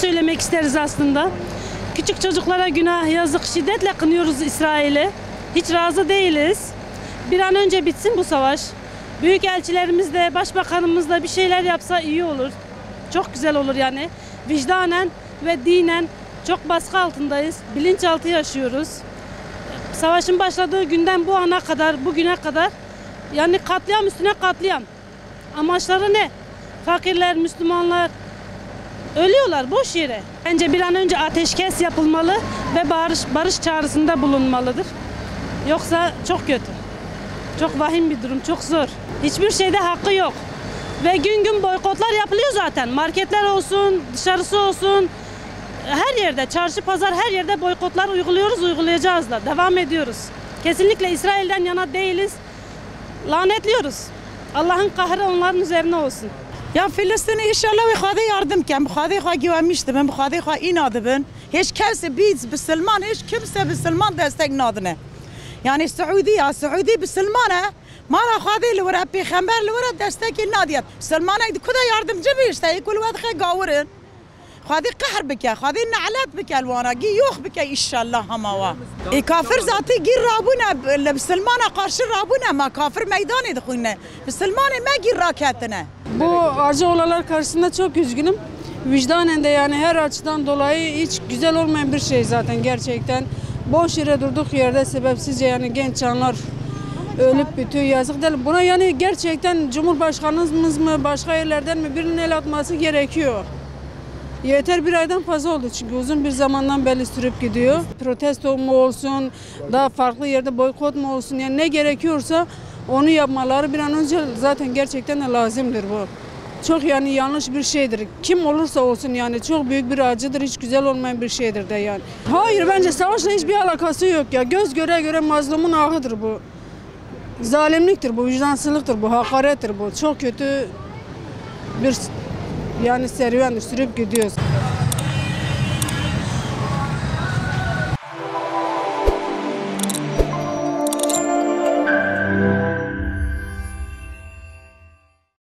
söylemek isteriz aslında. Küçük çocuklara günah, yazık, şiddetle kınıyoruz İsrail'i. Hiç razı değiliz. Bir an önce bitsin bu savaş. Büyükelçilerimiz de, başbakanımız da bir şeyler yapsa iyi olur. Çok güzel olur yani. Vicdanen ve dinen çok baskı altındayız. Bilinçaltı yaşıyoruz. Savaşın başladığı günden bu ana kadar, bugüne kadar yani katliam üstüne katliam. Amaçları ne? Fakirler, Müslümanlar ölüyorlar boş yere. Bence bir an önce ateşkes yapılmalı ve barış çağrısında bulunmalıdır. Yoksa çok kötü. Çok vahim bir durum, çok zor. Hiçbir şeyde hakkı yok. Ve gün gün boykotlar yapılıyor zaten. Marketler olsun, dışarısı olsun. Her yerde, çarşı, pazar her yerde boykotlar uyguluyoruz, uygulayacağız da. Devam ediyoruz. Kesinlikle İsrail'den yana değiliz. Lanetliyoruz. Allah'ın kahrı onların üzerine olsun. Ya Filistin'e inşallah ve Xwedê yardım kem. Xwedê xwe güvenmiş dibin, Xwedê xwe îna dibin. Hiç kimse biz Müslüman, hiç kimse Müslüman destek nadine. Yani Suudi Müslümane, mara Xwedê li were, peygamber li were destekî nadiye. Müslümanê kuda yardımcı bir işte, kul wed xwe gawirin. Xwedê qahr bike, Xwedê ne'let bike wana, gî yok bike inşallah hema wa. Kafir zatî gîr rabûne, li Müslümana karşı rabûne, ma kafir meydanê dixwîne. Müslümanê me gîr raketine. Bu acı olaylar karşısında çok üzgünüm. Vicdanen de yani her açıdan dolayı hiç güzel olmayan bir şey zaten gerçekten. Boş yere durduk yerde sebepsizce yani genç canlar ölüp bitiyor, yazık değil. Buna yani gerçekten Cumhurbaşkanımız mı başka yerlerden mi birinin el atması gerekiyor. Yeter, bir aydan fazla oldu çünkü uzun bir zamandan beri sürüp gidiyor. Protesto mu olsun, daha farklı yerde boykot mu olsun, yani ne gerekiyorsa onu yapmaları bir an önce zaten gerçekten de lazımdır bu. Çok yani yanlış bir şeydir. Kim olursa olsun yani çok büyük bir acıdır, hiç güzel olmayan bir şeydir de yani. Hayır, bence savaşla hiçbir alakası yok ya. Göz göre göre mazlumun ahıdır bu. Zalimliktir bu, vicdansızlıktır bu, hakarettir bu. Çok kötü bir yani serüvendir, sürüp gidiyoruz.